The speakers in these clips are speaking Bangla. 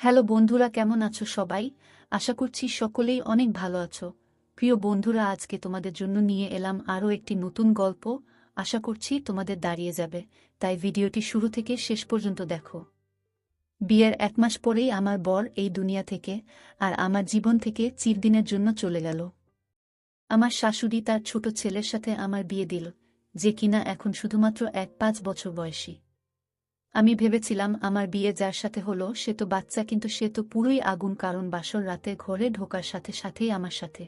হ্যালো বন্ধুরা, কেমন আছো সবাই? আশা করছি সকলেই অনেক ভালো আছো। প্রিয় বন্ধুরা, আজকে তোমাদের জন্য নিয়ে এলাম আরও একটি নতুন গল্প। আশা করছি তোমাদের দাঁড়িয়ে যাবে, তাই ভিডিওটি শুরু থেকে শেষ পর্যন্ত দেখো। বিয়ের 1 মাস পরেই আমার বর এই দুনিয়া থেকে আর আমার জীবন থেকে চিরদিনের জন্য চলে গেল। আমার শাশুড়ি তার ছোট ছেলের সাথে আমার বিয়ে দিল, যে কিনা এখন শুধুমাত্র 5 বছর বয়সী। আমি ভেবেছিলাম আমার বিয়ে যার সাথে হলো সে তো বাচ্চা, কিন্তু সে তো পুরোই আগুন, কারণ বাসর রাতে ঘরে ঢোকার সাথে সাথেই আমার সাথে।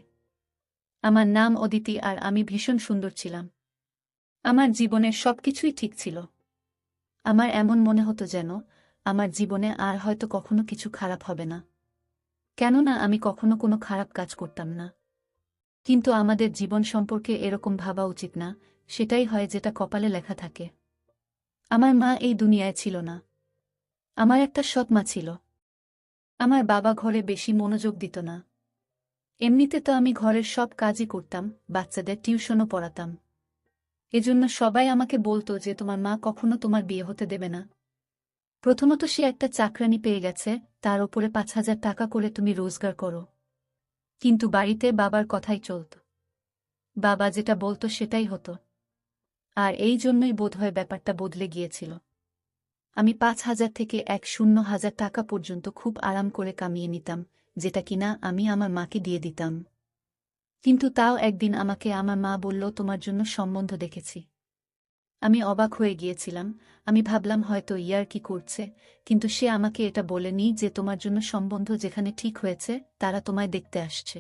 আমার নাম অদিতি আর আমি ভীষণ সুন্দর ছিলাম। আমার জীবনের সবকিছুই ঠিক ছিল। আমার এমন মনে হতো যেন আমার জীবনে আর হয়তো কখনো কিছু খারাপ হবে না, কেননা আমি কখনো কোনো খারাপ কাজ করতাম না। কিন্তু আমাদের জীবন সম্পর্কে এরকম ভাবা উচিত না, সেটাই হয় যেটা কপালে লেখা থাকে। আমার মা এই দুনিয়ায় ছিল না। আমার একটা সৎ মা ছিল। আমার বাবা ঘরে বেশি মনোযোগ দিত না। এমনিতে তো আমি ঘরের সব কাজই করতাম, বাচ্চাদের টিউশনও পড়াতাম। এজন্য সবাই আমাকে বলতো যে তোমার মা কখনো তোমার বিয়ে হতে দেবে না। প্রথমত সে একটা চাকরানি পেয়ে গেছে, তার ওপরে 5,000 টাকা করে তুমি রোজগার করো। কিন্তু বাড়িতে বাবার কথাই চলত। বাবা যেটা বলতো সেটাই হতো। আর এই জন্যই বোধহয় ব্যাপারটা বদলে গিয়েছিল। আমি 5,000 থেকে 1,000 টাকা পর্যন্ত খুব আরাম করে কামিয়ে নিতাম, যেটা কিনা আমি আমার মাকে দিয়ে দিতাম। কিন্তু তাও একদিন আমাকে আমার মা বলল, তোমার জন্য সম্বন্ধ দেখেছি। আমি অবাক হয়ে গিয়েছিলাম। আমি ভাবলাম হয়তো ইয়ার্কি করছে, কিন্তু সে আমাকে এটা বলেনি যে তোমার জন্য সম্বন্ধ যেখানে ঠিক হয়েছে তারা তোমায় দেখতে আসছে।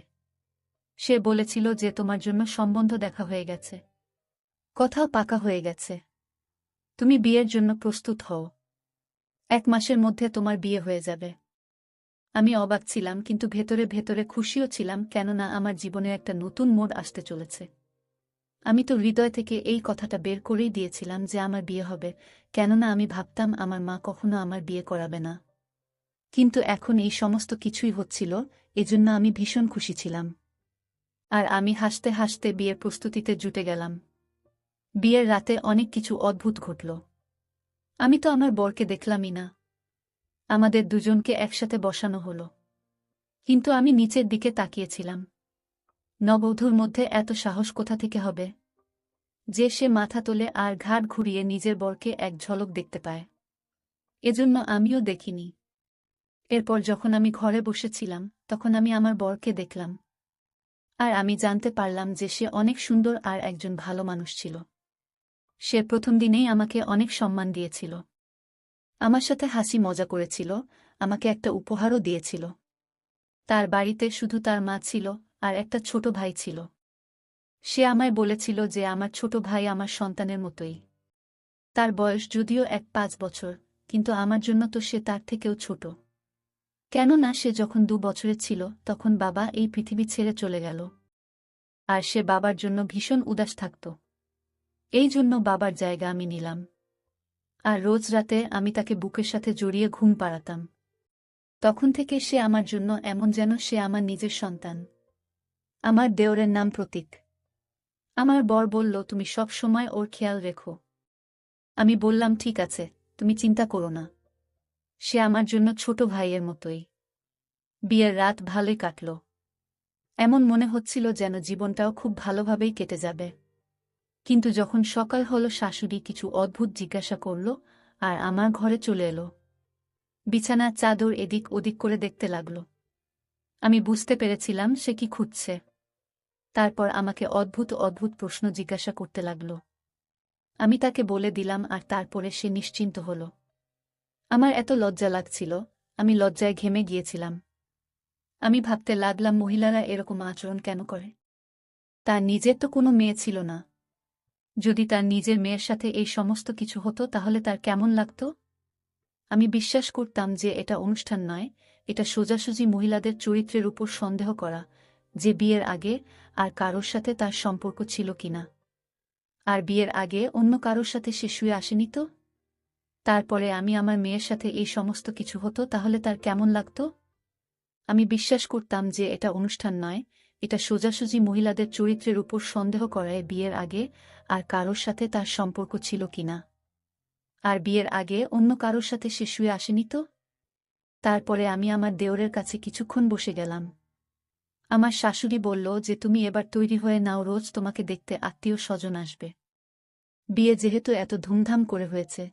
সে বলেছিল যে তোমার জন্য সম্বন্ধ দেখা হয়ে গেছে, কথাও পাকা হয়ে গেছে, তুমি বিয়ের জন্য প্রস্তুত হও, 1 মাসের মধ্যে তোমার বিয়ে হয়ে যাবে। আমি অবাক ছিলাম, কিন্তু ভেতরে ভেতরে খুশিও ছিলাম, কেননা আমার জীবনে একটা নতুন মোড় আসতে চলেছে। আমি তো হৃদয় থেকে এই কথাটা বের করেই দিয়েছিলাম যে আমার বিয়ে হবে, কেননা আমি ভাবতাম আমার মা কখনো আমার বিয়ে করাবে না। কিন্তু এখন এই সমস্ত কিছুই হচ্ছিল, এজন্য আমি ভীষণ খুশি ছিলাম। আর আমি হাসতে হাসতে বিয়ের প্রস্তুতিতে জুটে গেলাম। বিয়ের রাতে অনেক কিছু অদ্ভুত ঘটল। আমি তো আমার বরকে দেখলামই না। আমাদের দুজনকে একসাথে বসানো হলো, কিন্তু আমি নিচের দিকে তাকিয়েছিলাম। নববধূর মধ্যে এত সাহস কোথা থেকে হবে যে সে মাথা তোলে আর ঘাড় ঘুরিয়ে নিজের বরকে এক ঝলক দেখতে পায়? এজন্য আমিও দেখিনি। এরপর যখন আমি ঘরে বসেছিলাম, তখন আমি আমার বরকে দেখলাম। আর আমি জানতে পারলাম যে সে অনেক সুন্দর আর একজন ভালো মানুষ ছিল। সে প্রথম দিনেই আমাকে অনেক সম্মান দিয়েছিল। আমার সাথে হাসি মজা করেছিল, আমাকে একটা উপহারও দিয়েছিল। তার বাড়িতে শুধু তার মা ছিল আর একটা ছোট ভাই ছিল। সে আমায় বলেছিল যে আমার ছোট ভাই আমার সন্তানের মতোই। তার বয়স যদিও 5 বছর, কিন্তু আমার জন্য তো সে তার থেকেও ছোট। কেননা সে যখন 2 বছরের ছিল তখন বাবা এই পৃথিবী ছেড়ে চলে গেল। আর সে বাবার জন্য ভীষণ উদাস থাকত। এই জন্য বাবার জায়গা আমি নিলাম। আর রোজ রাতে আমি তাকে বুকের সাথে জড়িয়ে ঘুম পাড়াতাম। তখন থেকে সে আমার জন্য এমন যেন সে আমার নিজের সন্তান। আমার দেওরের নাম প্রতীক। আমার বর বলল, তুমি সব সময় ওর খেয়াল রেখো। আমি বললাম, ঠিক আছে, তুমি চিন্তা করো না। সে আমার জন্য ছোট ভাইয়ের মতোই। বিয়ের রাত ভালোই কাটল। এমন মনে হচ্ছিল যেন জীবনটাও খুব ভালোভাবেই কেটে যাবে। কিন্তু যখন সকাল হলো, শাশুড়ি কিছু অদ্ভুত জিজ্ঞাসা করল আর আমার ঘরে চলে এলো। বিছানার চাদর এদিক ওদিক করে দেখতে লাগল। আমি বুঝতে পেরেছিলাম সে কি খুঁজছে। তারপর আমাকে অদ্ভুত অদ্ভুত প্রশ্ন জিজ্ঞাসা করতে লাগল। আমি তাকে বলে দিলাম আর তারপরে সে নিশ্চিন্ত হল। আমার এত লজ্জা লাগছিল, আমি লজ্জায় ঘেমে গিয়েছিলাম। আমি ভাবতে লাগলাম, মহিলারা এরকম আচরণ কেন করে? তার নিজের তো কোনো মেয়ে ছিল না। যদি তার নিজের মেয়ের সাথে এই সমস্ত কিছু হতো তাহলে তার কেমন লাগত? আমি বিশ্বাস করতাম যে এটা অনুষ্ঠান নয়, এটা সোজাসুজি মহিলাদের চরিত্রের উপর সন্দেহ করা, যে বিয়ের আগে আর কারোর সাথে তার সম্পর্ক ছিল কিনা। আর বিয়ের আগে অন্য কারোর সাথে সে শুয়ে আসেনি তো? তারপরে আমি আমার মেয়ের সাথে এই সমস্ত কিছু হতো তাহলে তার কেমন লাগত? আমি বিশ্বাস করতাম যে এটা অনুষ্ঠান নয়, এটা সোজাসুজি মহিলাদের চরিত্রের উপর সন্দেহ করায়, বিয়ের আগে আর কারোর সাথে তার সম্পর্ক ছিল কিনা। আর বিয়ের আগে অন্য কারোর সাথে সে শুয়ে আসেনি তো? তারপরে আমি আমার দেওরের কাছে কিছুক্ষণ বসে গেলাম। আমার শাশুড়ি বলল যে তুমি এবার তৈরি হয়ে নাও, রোজ তোমাকে দেখতে আত্মীয় স্বজন আসবে। বিয়ে যেহেতু এত ধুমধাম করে হয়েছে,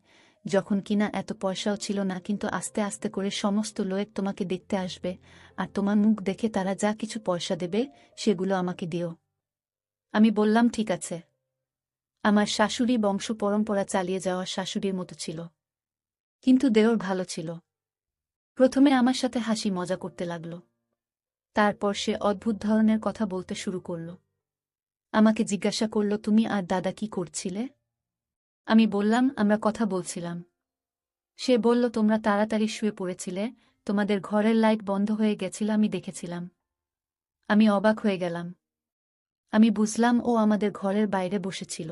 যখন কিনা এত পয়সাও ছিল না, কিন্তু আস্তে আস্তে করে সমস্ত লোক তোমাকে দেখতে আসবে, আর তোমার মুখ দেখে তারা যা কিছু পয়সা দেবে সেগুলো আমাকে দিও। আমি বললাম ঠিক আছে। আমার শাশুড়ি বংশ পরম্পরা চালিয়ে যাওয়া শাশুড়ির মতো ছিল, কিন্তু দেওর ভালো ছিল। প্রথমে আমার সাথে হাসি মজা করতে লাগল, তারপর সে অদ্ভুত ধরনের কথা বলতে শুরু করল। আমাকে জিজ্ঞাসা করল, তুমি আর দাদা কি করছিলে? আমি বললাম, আমরা কথা বলছিলাম। সে বলল, তোমরা তাড়াতাড়ি শুয়ে পড়েছিলে, তোমাদের ঘরের লাইট বন্ধ হয়ে গেছিল, আমি দেখেছিলাম। আমি অবাক হয়ে গেলাম। আমি বুঝলাম ও আমাদের ঘরের বাইরে বসেছিল।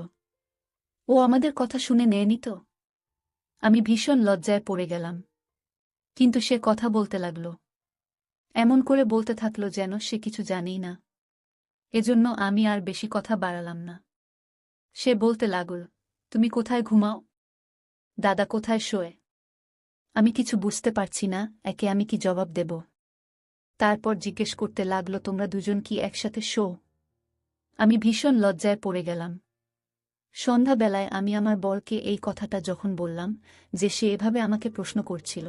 ও আমাদের কথা শুনে নেয়নি তো? আমি ভীষণ লজ্জায় পড়ে গেলাম। কিন্তু সে কথা বলতে লাগল, এমন করে বলতে থাকল যেন সে কিছু জানেই না। এজন্য আমি আর বেশি কথা বাড়ালাম না। সে বলতে লাগল, তুমি কোথায় ঘুমাও? দাদা কোথায় শোয়? আমি কিছু বুঝতে পারছি না, একে আমি কি জবাব দেব? তারপর জিজ্ঞেস করতে লাগল, তোমরা দুজন কি একসাথে শো? আমি ভীষণ লজ্জায় পড়ে গেলাম। সন্ধ্যাবেলায় আমি আমার বরকে এই কথাটা যখন বললাম যে সে এভাবে আমাকে প্রশ্ন করছিল।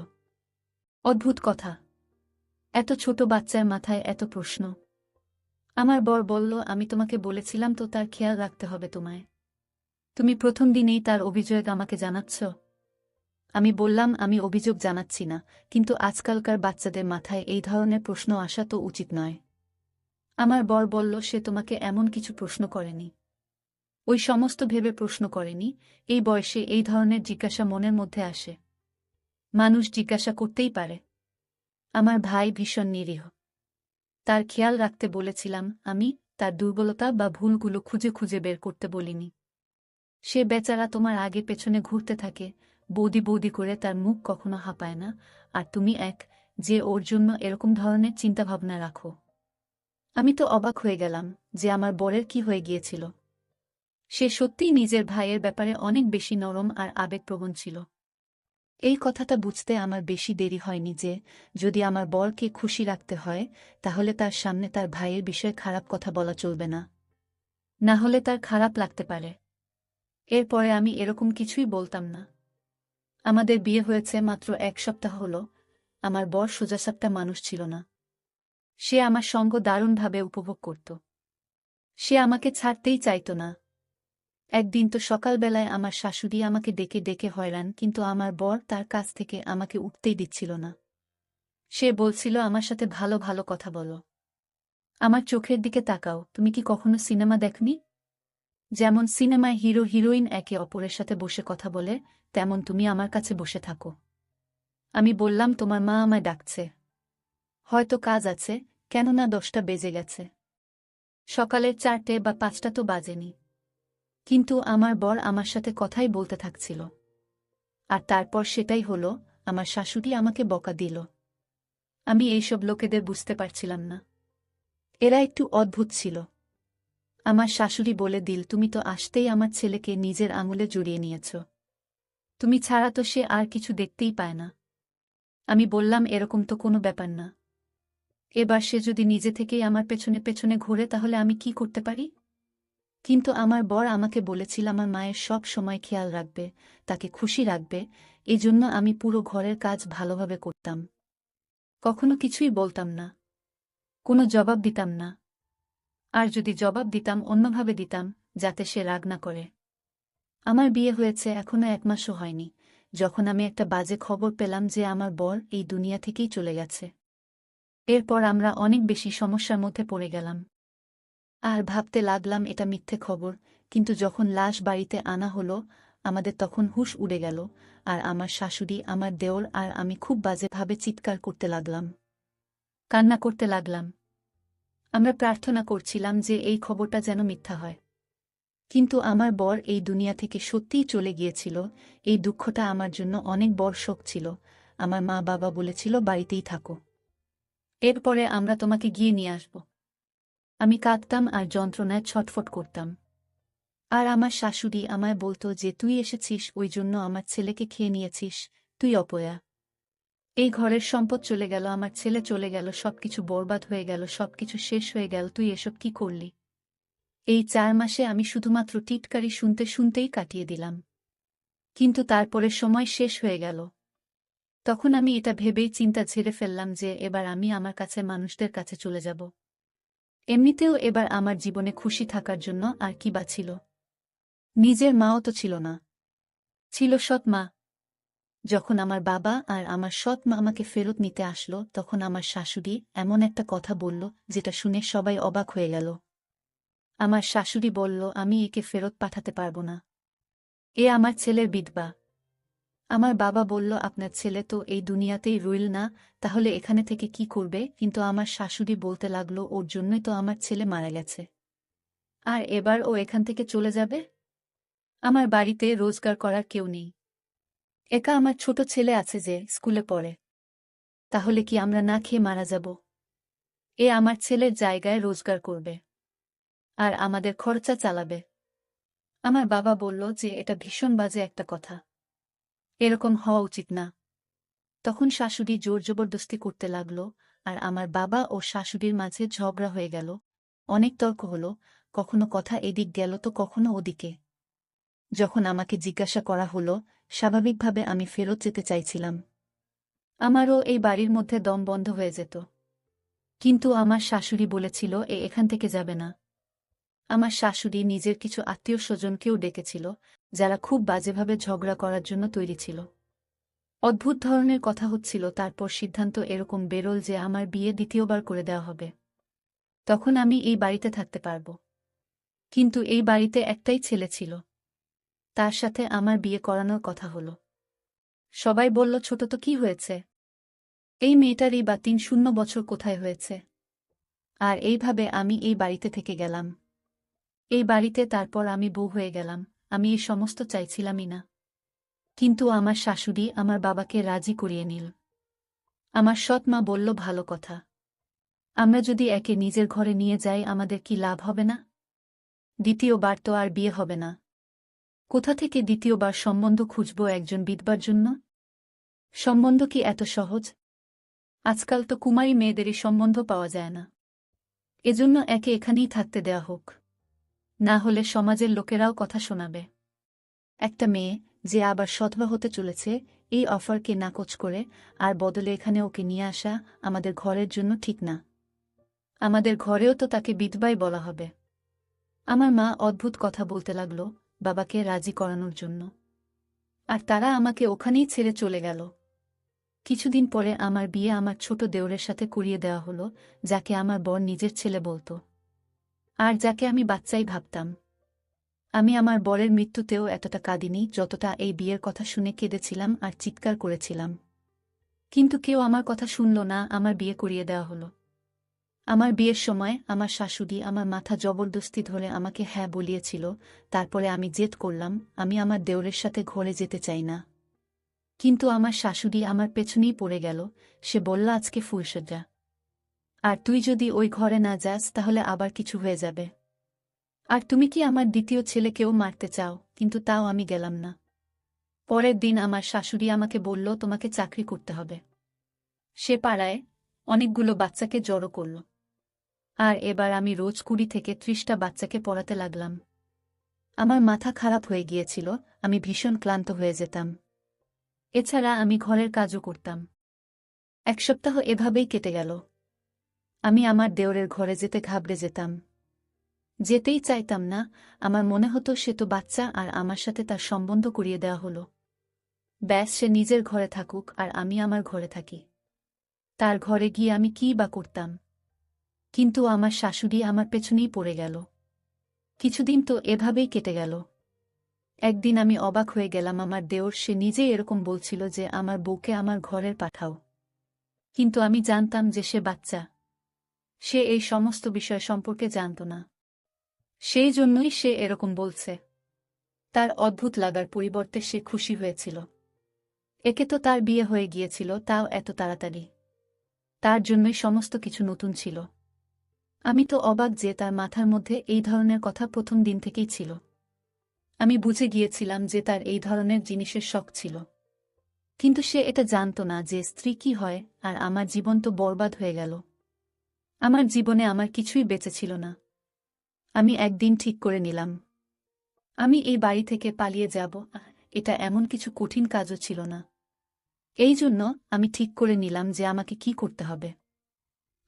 অদ্ভুত কথা, এত ছোট বাচ্চার মাথায় এত প্রশ্ন। আমার বর বলল, আমি তোমাকে বলেছিলাম তো, তার খেয়াল রাখতে হবে তোমায়। তুমি প্রথম দিনেই তার অভিযোগ আমাকে জানাচ্ছ? আমি বললাম, আমি অভিযোগ জানাচ্ছি না, কিন্তু আজকালকার বাচ্চাদের মাথায় এই ধরনের প্রশ্ন আসা তো উচিত নয়। আমার বর বলল, সে তোমাকে এমন কিছু প্রশ্ন করেনি। ওই সমস্ত ভেবে প্রশ্ন করেনি, এই বয়সে এই ধরনের জিজ্ঞাসা মনের মধ্যে আসে। মানুষ জিজ্ঞাসা করতেই পারে। আমার ভাই ভীষণ নিরীহ। তার খেয়াল রাখতে বলেছিলাম আমি, তার দুর্বলতা বা ভুলগুলো খুঁজে খুঁজে বের করতে বলিনি। সে বেচারা তোমার আগে পেছনে ঘুরতে থাকে, বৌদি বৌদি করে, তার মুখ কখনো হাঁপায় না, আর তুমি যে ওর জন্য এরকম ধরনের চিন্তাভাবনা রাখো। আমি তো অবাক হয়ে গেলাম যে আমার বরের কি হয়ে গিয়েছিল। সে সত্যিই নিজের ভাইয়ের ব্যাপারে অনেক বেশি নরম আর আবেগপ্রবণ ছিল। এই কথাটা বুঝতে আমার বেশি দেরি হয়নি যে যদি আমার বরকে খুশি রাখতে হয়, তাহলে তার সামনে তার ভাইয়ের বিষয়ে খারাপ কথা বলা চলবে না, না হলে তার খারাপ লাগতে পারে। এরপরে আমি এরকম কিছুই বলতাম না। আমাদের বিয়ে হয়েছে মাত্র 1 সপ্তাহ হলো। আমার বর সোজাসাপটা মানুষ ছিল না। সে আমার সঙ্গ দারুণভাবে উপভোগ করত। সে আমাকে ছাড়তেই চাইত না। একদিন তো সকালবেলায় আমার শাশুড়ি আমাকে ডেকে ডেকে হয়রান, কিন্তু আমার বর তার কাছ থেকে আমাকে উঠতেই দিচ্ছিল না। সে বলছিল, আমার সাথে ভালো ভালো কথা বলো, আমার চোখের দিকে তাকাও। তুমি কি কখনো সিনেমা দেখনি? যেমন সিনেমায় হিরো হিরোইন একে অপরের সাথে বসে কথা বলে, তেমন তুমি আমার কাছে বসে থাকো। আমি বললাম, তোমার মা আমায় ডাকছে, হয়তো কাজ আছে, কেননা 10টা বেজে গেছে। সকালের 4টে বা 5টা তো বাজেনি। কিন্তু আমার বর আমার সাথে কথাই বলতে থাকছিল। আর তারপর সেটাই হলো, আমার শাশুড়ি আমাকে বকা দিল। আমি এইসব লোকেদের বুঝতে পারছিলাম না। এরা একটু অদ্ভুত ছিল। আমার শাশুড়ি বলে দিল, তুমি তো আসতেই আমার ছেলেকে নিজের আঙুলে জড়িয়ে নিয়েছ। তুমি ছাড়া তো সে আর কিছু দেখতেই পায় না। আমি বললাম, এরকম তো কোনো ব্যাপার না। এবার সে যদি নিজে থেকেই আমার পেছনে পেছনে ঘোরে, তাহলে আমি কি করতে পারি? কিন্তু আমার বর আমাকে বলেছিল আমার মায়ের সব সময় খেয়াল রাখবে, তাকে খুশি রাখবে, এজন্য আমি পুরো ঘরের কাজ ভালোভাবে করতাম। কখনো কিছুই বলতাম না, কোনো জবাব দিতাম না। আর যদি জবাব দিতাম, অন্যভাবে দিতাম, যাতে সে রাগ না করে। আমার বিয়ে হয়েছে এখনো 1 মাসও হয়নি, যখন আমি একটা বাজে খবর পেলাম যে আমার বর এই দুনিয়া থেকেই চলে গেছে। এরপর আমরা অনেক বেশি সমস্যার মধ্যে পড়ে গেলাম। আর ভাবতে লাগলাম এটা মিথ্যে খবর, কিন্তু যখন লাশ বাড়িতে আনা হলো, আমাদের তখন হুঁশ উড়ে গেল, আর আমার শাশুড়ি, আমার দেওর আর আমি খুব বাজেভাবে চিৎকার করতে লাগলাম, কান্না করতে লাগলাম। আমরা প্রার্থনা করছিলাম যে এই খবরটা যেন মিথ্যা হয়। কিন্তু আমার বর এই দুনিয়া থেকে সত্যিই চলে গিয়েছিল, এই দুঃখটা আমার জন্য অনেক বড় শোক ছিল। আমার মা বাবা বলেছিল, বাড়িতেই থাকো, এরপরে আমরা তোমাকে গিয়ে নিয়ে আসব। আমি কাঁদতাম আর যন্ত্রণায় ছটফট করতাম। আর আমার শাশুড়ি আমায় বলতো যে তুই এসেছিস, ওই জন্য আমার ছেলেকে খেয়ে নিয়েছিস, তুই অপয়া। এই ঘরের সম্পদ চলে গেল, আমার ছেলে চলে গেল, সবকিছু বরবাদ হয়ে গেল, সবকিছু শেষ হয়ে গেল, তুই এসব কি করলি? এই ৪ মাসে আমি শুধুমাত্র টিটকারি শুনতে শুনতেই কাটিয়ে দিলাম। কিন্তু তারপরে সময় শেষ হয়ে গেল। তখন আমি এটা ভেবেই চিন্তা ঝেড়ে ফেললাম যে এবার আমি আমার কাছের মানুষদের কাছে চলে যাব। এমনিতেও এবার আমার জীবনে খুশি থাকার জন্য আর কি বা ছিল? নিজের মাও তো ছিল না, ছিল সৎ মা। যখন আমার বাবা আর আমার সৎ মা আমাকে ফেরত নিতে আসলো, তখন আমার শাশুড়ি এমন একটা কথা বলল যেটা শুনে সবাই অবাক হয়ে গেল। আমার শাশুড়ি বলল, আমি একে ফেরত পাঠাতে পারব না। এ আমার ছেলের বিধবা। আমার বাবা বলল, আপনার ছেলে তো এই দুনিয়াতেই রইল না, তাহলে এখানে থেকে কি করবে? কিন্তু আমার শাশুড়ি বলতে লাগলো, ওর জন্যই তো আমার ছেলে মারা গেছে। আর এবার ও এখান থেকে চলে যাবে? আমার বাড়িতে রোজগার করার কেউ নেই। একা আমার ছোট ছেলে আছে যে স্কুলে পড়ে। তাহলে কি আমরা না খেয়ে মারা যাব? এ আমার ছেলের জায়গায় রোজগার করবে আর আমাদের খরচা চালাবে। আমার বাবা বলল যে এটা ভীষণ বাজে একটা কথা, এরকম হওয়া উচিত না। তখন শাশুড়ি জোর জবরদস্তি করতে লাগল, আর আমার বাবা ও শাশুড়ির মাঝে ঝগড়া হয়ে গেল। অনেক তর্ক হলো, কখনো কথা এদিক গেল তো কখনো ওদিকে। যখন আমাকে জিজ্ঞাসা করা হলো, স্বাভাবিকভাবে আমি ফেরত যেতে চাইছিলাম। আমারও এই বাড়ির মধ্যে দম বন্ধ হয়ে যেত। কিন্তু আমার শাশুড়ি বলেছিল এখান থেকে যাবে না। আমার শাশুড়ি নিজের কিছু আত্মীয়-স্বজনকেও ডেকেছিল, যারা খুব বাজেভাবে ঝগড়া করার জন্য তৈরি ছিল। অদ্ভুত ধরনের কথা হচ্ছিল, তারপর সিদ্ধান্ত এরকম বেরোল যে আমার বিয়ে দ্বিতীয়বার করে দেওয়া হবে। তখন আমি এই বাড়িতে থাকতে পারব। কিন্তু এই বাড়িতে একটাই ছেলে ছিল। তার সাথে আমার বিয়ে করানোর কথা হলো। সবাই বলল, ছোট তো কি হয়েছে? এই মেয়েটারই বা ৩-০ বছর কোথায় হয়েছে? আর এইভাবে আমি এই বাড়িতে থেকে গেলাম। এই বাড়িতে তারপর আমি বউ হয়ে গেলাম। আমি এই সমস্ত চাইছিলামই না। কিন্তু আমার শাশুড়ি আমার বাবাকে রাজি করিয়ে নিল। আমার সৎ মা বলল, ভালো কথা। আমরা যদি একে নিজের ঘরে নিয়ে যাই, আমাদের কি লাভ হবে না? দ্বিতীয়বার তো আর বিয়ে হবে না। কোথা থেকে দ্বিতীয়বার সম্বন্ধ খুঁজব একজন বিধবার জন্য? সম্বন্ধ কি এত সহজ? আজকাল তো কুমারী মেয়েদেরই সম্বন্ধ পাওয়া যায় না। এজন্য একে এখানেই থাকতে দেয়া হোক। না হলে সমাজের লোকেরাও কথা শোনাবে। একটা মেয়ে যে আবার সধবা হতে চলেছে, এই অফারকে নাকচ করে আর বদলে এখানে ওকে নিয়ে আসা আমাদের ঘরের জন্য ঠিক না। আমাদের ঘরেও তো তাকে বিধবাই বলা হবে। আমার মা অদ্ভুত কথা বলতে লাগল বাবাকে রাজি করানোর জন্য। আর তারা আমাকে ওখানেই ছেড়ে চলে গেল। কিছুদিন পরে আমার বিয়ে আমার ছোট দেওরের সাথে করিয়ে দেওয়া হলো, যাকে আমার বর নিজের ছেলে বলত। আর যাকে আমি বাচ্চাই ভাবতাম। আমি আমার বরের মৃত্যুতেও এতটা কাঁদিনি যতটা এই বিয়ের কথা শুনে কেঁদেছিলাম আর চিৎকার করেছিলাম। কিন্তু কেউ আমার কথা শুনল না, আমার বিয়ে করিয়ে দেওয়া হলো। আমার বিয়ের সময় আমার শাশুড়ি আমার মাথা জবরদস্তি ধরে আমাকে হ্যাঁ বলিয়েছিল, তারপরে আমি জেদ করলাম আমি আমার দেওরের সাথে ঘরে যেতে চাই না। কিন্তু আমার শাশুড়ি আমার পেছনেই পড়ে গেল, সে বলল, আজকে ফুলসজ্জা। আর তুই যদি ওই ঘরে না যাস তাহলে আবার কিছু হয়ে যাবে। আর তুমি কি আমার দ্বিতীয় ছেলেকেও মারতে চাও? কিন্তু তাও আমি গেলাম না। পরের দিন আমার শাশুড়ি আমাকে বলল, তোমাকে চাকরি করতে হবে। সে পাড়ায় অনেকগুলো বাচ্চাকে জড়ো করল। আর এবার আমি রোজ 20 থেকে 30টা বাচ্চাকে পড়াতে লাগলাম। আমার মাথা খারাপ হয়ে গিয়েছিল, আমি ভীষণ ক্লান্ত হয়ে যেতাম। এছাড়া আমি ঘরের কাজও করতাম। 1 সপ্তাহ এভাবেই কেটে গেল। আমি আমার দেওরের ঘরে যেতে ঘাবড়ে যেতাম। যেতেই চাইতাম না, আমার মনে হতো সে তো বাচ্চা আর আমার সাথে তার সম্বন্ধ করিয়ে দেওয়া হলো। ব্যাস, সে নিজের ঘরে থাকুক আর আমি আমার ঘরে থাকি। তার ঘরে গিয়ে আমি কী বা করতাম? কিন্তু আমার শাশুড়ি আমার পেছনেই পড়ে গেল। কিছুদিন তো এভাবেই কেটে গেল। একদিন আমি অবাক হয়ে গেলাম, আমার দেওর সে নিজেই এরকম বলছিল যে আমার বউকে আমার ঘরের পাঠাও। কিন্তু আমি জানতাম যে সে বাচ্চা। সে এই সমস্ত বিষয় সম্পর্কে জানত না। সেই জন্যই সে এরকম বলছে। তার অদ্ভুত লাগার পরিবর্তে সে খুশি হয়েছিল। একে তো তার বিয়ে হয়ে গিয়েছিল, তাও এত তাড়াতাড়ি। তার জন্যই সমস্ত কিছু নতুন ছিল। আমি তো অবাক যে তার মাথার মধ্যে এই ধরনের কথা প্রথম দিন থেকেই ছিল। আমি বুঝে গিয়েছিলাম যে তার এই ধরনের জিনিসের শখ ছিল। কিন্তু সে এটা জানত না যে স্ত্রী কি হয়, আর আমার জীবন তো বরবাদ হয়ে গেল। আমার জীবনে আমার কিছুই বেঁচে ছিল না। আমি একদিন ঠিক করে নিলাম, আমি এই বাড়ি থেকে পালিয়ে যাব। এটা এমন কিছু কঠিন কাজও ছিল না। এই জন্য আমি ঠিক করে নিলাম যে আমাকে কি করতে হবে।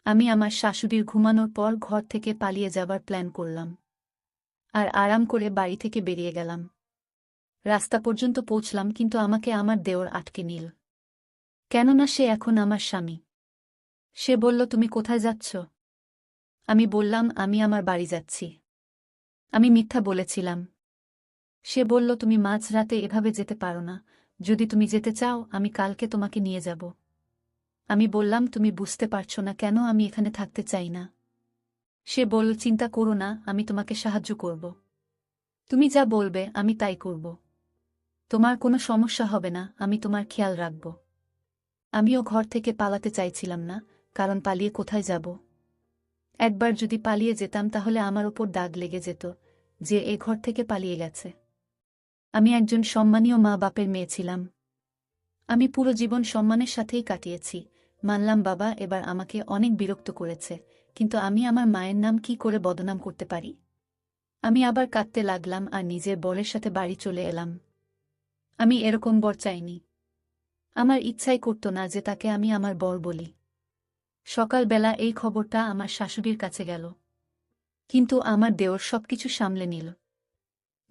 আমি আমার শাশুড়ির ঘুমানোর পর ঘর থেকে পালিয়ে যাবার প্ল্যান করলাম, আর আরাম করে বাড়ি থেকে বেরিয়ে গেলাম। রাস্তা পর্যন্ত পৌঁছলাম, কিন্তু আমাকে আমার দেওর আটকে নিল। কেননা সে এখন আমার স্বামী। সে বলল, তুমি কোথায় যাচ্ছ? আমি বললাম, আমি আমার বাড়ি যাচ্ছি। আমি মিথ্যা বলেছিলাম। সে বলল, তুমি মাঝরাতে এভাবে যেতে পারো না। যদি তুমি যেতে চাও, আমি কালকে তোমাকে নিয়ে যাব। আমি বললাম, তুমি বুঝতে পারছো না কেন আমি এখানে থাকতে চাই না। সে বলল, চিন্তা করো না, আমি তোমাকে সাহায্য করব। তুমি যা বলবে আমি তাই করব। তোমার কোনো সমস্যা হবে না, আমি তোমার খেয়াল রাখব। আমিও ঘর থেকে পালাতে চাইছিলাম না, কারণ পালিয়ে কোথায় যাব? একবার যদি পালিয়ে যেতাম তাহলে আমার ওপর দাগ লেগে যেত যে এ ঘর থেকে পালিয়ে গেছে। আমি একজন সম্মানীয় মা বাপের মেয়ে ছিলাম। আমি পুরো জীবন সম্মানের সাথেই কাটিয়েছি। মানলাম বাবা এবার আমাকে অনেক বিরক্ত করেছে, কিন্তু আমি আমার মায়ের নাম কি করে বদনাম করতে পারি? আমি আবার কাঁদতে লাগলাম আর নিজের বরের সাথে বাড়ি চলে এলাম। আমি এরকম বর চাইনি। আমার ইচ্ছাই করত না যে তাকে আমি আমার বর বলি। সকালবেলা এই খবরটা আমার শাশুড়ির কাছে গেল, কিন্তু আমার দেওর সবকিছু সামলে নিল।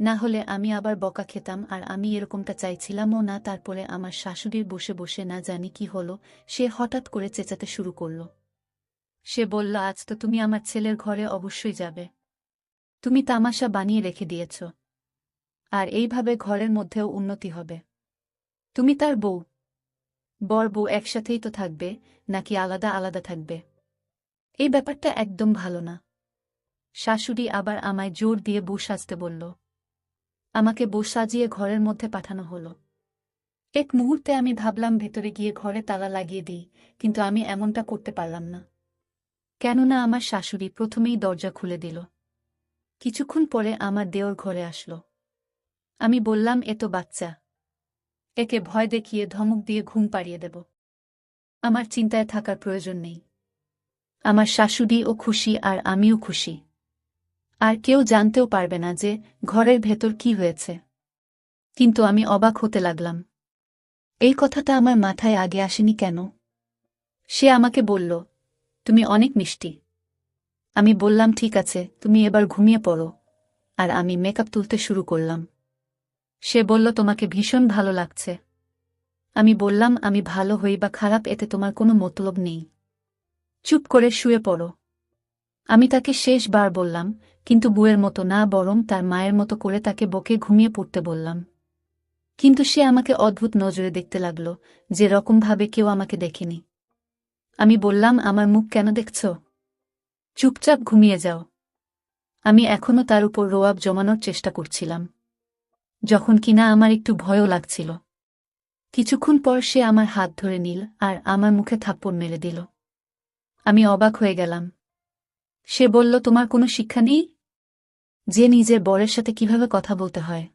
না হলে আমি আবার বকা খেতাম, আর আমি এরকমটা চাইছিলামও না। তারপরে আমার শাশুড়ির বসে বসে না জানি কি হলো, সে হঠাৎ করে চেঁচাতে শুরু করল। সে বলল, আজ তো তুমি আমার ছেলের ঘরে অবশ্যই যাবে। তুমি তামাশা বানিয়ে রেখে দিয়েছ, আর এইভাবে ঘরের মধ্যেও উন্নতি হবে। তুমি তার বউ, বর বউ একসাথেই তো থাকবে, নাকি আলাদা আলাদা থাকবে? এই ব্যাপারটা একদম ভালো না। শাশুড়ি আবার আমায় জোর দিয়ে বউ সাজতে বলল। আমাকে বউ সাজিয়ে ঘরের মধ্যে পাঠানো হলো। এক মুহূর্তে আমি ভাবলাম ভেতরে গিয়ে ঘরে তালা লাগিয়ে দিই, কিন্তু আমি এমনটা করতে পারলাম না। কেননা আমার শাশুড়ি প্রথমেই দরজা খুলে দিল। কিছুক্ষণ পরে আমার দেওর ঘরে আসলো। আমি বললাম, এ তো বাচ্চা, একে ভয় দেখিয়ে ধমক দিয়ে ঘুম পাড়িয়ে দেব। আমার চিন্তায় থাকার প্রয়োজন নেই। আমার শাশুড়িও খুশি আর আমিও খুশি। আর কেউ জানতেও পারবে না যে ঘরের ভেতর কি হয়েছে। কিন্তু আমি অবাক হতে লাগলাম। এই কথাটা আমার মাথায় আগে আসেনি কেন? সে আমাকে বলল, তুমি অনেক মিষ্টি। আমি বললাম, ঠিক আছে, তুমি এবার ঘুমিয়ে পড়ো। আর আমি মেকআপ তুলতে শুরু করলাম। সে বলল, তোমাকে ভীষণ ভালো লাগছে। আমি বললাম, আমি ভালো হই বা খারাপ এতে তোমার কোনো মতলব নেই। চুপ করে শুয়ে পড়ো। আমি তাকে শেষবার বললাম, কিন্তু বুয়ের মতো না, বরং তার মায়ের মতো করে তাকে বকে ঘুমিয়ে পড়তে বললাম। কিন্তু সে আমাকে অদ্ভুত নজরে দেখতে লাগল, যে রকমভাবে কেউ আমাকে দেখেনি। আমি বললাম, আমার মুখ কেন দেখছ? চুপচাপ ঘুমিয়ে যাও। আমি এখনও তার উপর রোয়াব জমানোর চেষ্টা করছিলাম, যখন কিনা আমার একটু ভয়ও লাগছিল। কিছুক্ষণ পর সে আমার হাত ধরে নিল আর আমার মুখে থাপ্পড় মেরে দিল। আমি অবাক হয়ে গেলাম। সে বলল, তোমার কোনো শিক্ষা নেই যে নিজের বরের সাথে কিভাবে কথা বলতে হয়?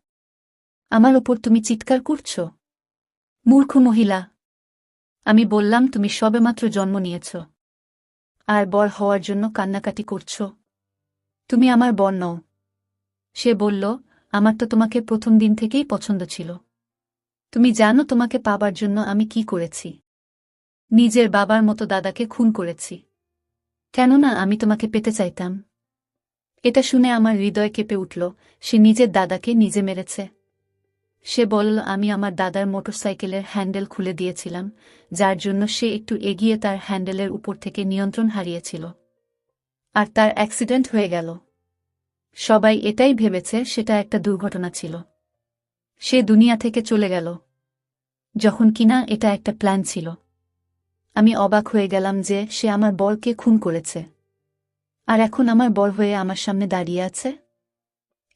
আমার ওপর তুমি চিৎকার করছ? মূর্খ মহিলা! আমি বললাম, তুমি সবেমাত্র জন্ম নিয়েছ, আর বর হওয়ার জন্য কান্নাকাটি করছ? তুমি আমার বর নও। সে বলল, আমার তো তোমাকে প্রথম দিন থেকেই পছন্দ ছিল। তুমি জানো তোমাকে পাবার জন্য আমি কি করেছি? নিজের বাবার মতো দাদাকে খুন করেছি, কেননা আমি তোমাকে পেতে চাইতাম। এটা শুনে আমার হৃদয় কেঁপে উঠল। সে নিজের দাদাকে নিজে মেরেছে। সে বলল, আমি আমার দাদার মোটরসাইকেলের হ্যান্ডেল খুলে দিয়েছিলাম, যার জন্য সে একটু এগিয়ে তার হ্যান্ডেলের উপর থেকে নিয়ন্ত্রণ হারিয়েছিল, আর তার অ্যাক্সিডেন্ট হয়ে গেল। সবাই এটাই ভেবেছে সেটা একটা দুর্ঘটনা ছিল। সে দুনিয়া থেকে চলে গেল, যখন কিনা এটা একটা প্ল্যান ছিল। আমি অবাক হয়ে গেলাম যে সে আমার বরকে খুন করেছে, আর এখন আমার বর হয়ে আমার সামনে দাঁড়িয়ে আছে।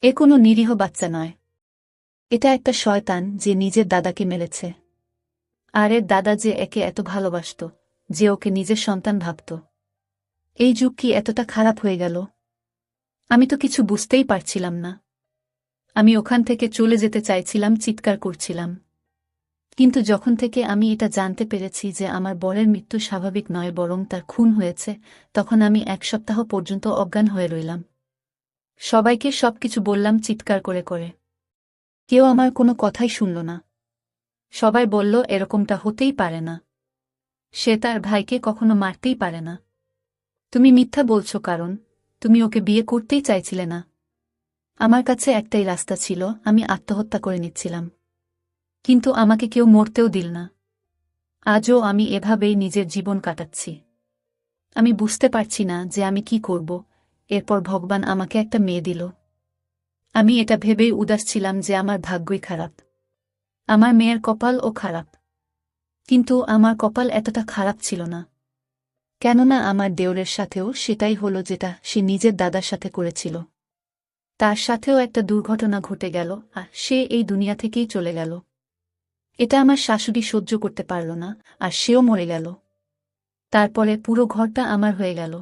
এ কোনো নিরীহ বাচ্চা নয়, এটা একটা শয়তান যে নিজের দাদাকে মেরেছে। আর এর দাদা যে একে এত ভালোবাসত, যে ওকে নিজের সন্তান ভাবত। এই যুগ কি এতটা খারাপ হয়ে গেল? আমি তো কিছু বুঝতেই পারছিলাম না। আমি ওখান থেকে চলে যেতে চাইছিলাম, চিৎকার করছিলাম, কিন্তু যখন থেকে আমি এটা জানতে পেরেছি যে আমার বরের মৃত্যু স্বাভাবিক নয় বরং তার খুন হয়েছে, তখন আমি 1 সপ্তাহ পর্যন্ত অজ্ঞান হয়ে রইলাম। সবাইকে সবকিছু বললাম চিৎকার করে করে। কেউ আমার কোনো কথাই শুনল না। সবাই বলল এরকমটা হতেই পারে না। সে তার ভাইকে কখনো মারতেই পারে না। তুমি মিথ্যা বলছো কারণ তুমি ওকে বিয়ে করতেই চাইছিলে না। আমার কাছে একটাই রাস্তা ছিল, আমি আত্মহত্যা করে নিচ্ছিলাম। কিন্তু আমাকে কেউ মরতেও দিল না। আজও আমি এভাবেই নিজের জীবন কাটাচ্ছি। আমি বুঝতে পারছি না যে আমি কি করব। এরপর ভগবান আমাকে একটা মেয়ে দিল। আমি এটা ভেবেই উদাস ছিলাম যে আমার ভাগ্যই খারাপ। আমার মেয়ের কপালও খারাপ। কিন্তু আমার কপাল এতটা খারাপ ছিল না। কেননা আমার দেওরের সাথেও সেটাই হলো যেটা সে নিজের দাদার সাথে করেছিল। তার সাথেও একটা দুর্ঘটনা ঘটে গেল আর সে এই দুনিয়া থেকেই চলে গেল। এটা আমার শাশুড়ি সহ্য করতে পারল না, আর সেও মরে গেল। তারপরে পুরো ঘরটা আমার হয়ে গেল।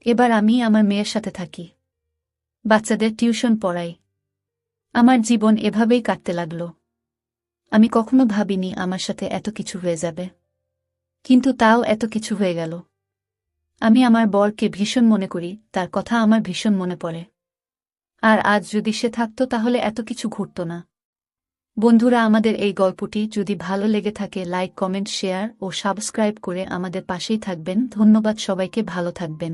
এবার আমি আমার মেয়ের সাথে থাকি, বাচ্চাদের টিউশন পড়াই। আমার জীবন এভাবেই কাটতে লাগল। আমি কখনো ভাবিনি আমার সাথে এত কিছু হয়ে যাবে, কিন্তু তাও এত কিছু হয়ে গেল। আমি আমার বরকে ভীষণ মনে করি, তার কথা আমার ভীষণ মনে পড়ে। আর আজ যদি সে থাকত তাহলে এত কিছু ঘটত না। বন্ধুরা, আমাদের এই গল্পটি যদি ভালো লেগে থাকে লাইক, কমেন্ট, শেয়ার ও সাবস্ক্রাইব করে আমাদের পাশেই থাকবেন। ধন্যবাদ সবাইকে, ভালো থাকবেন।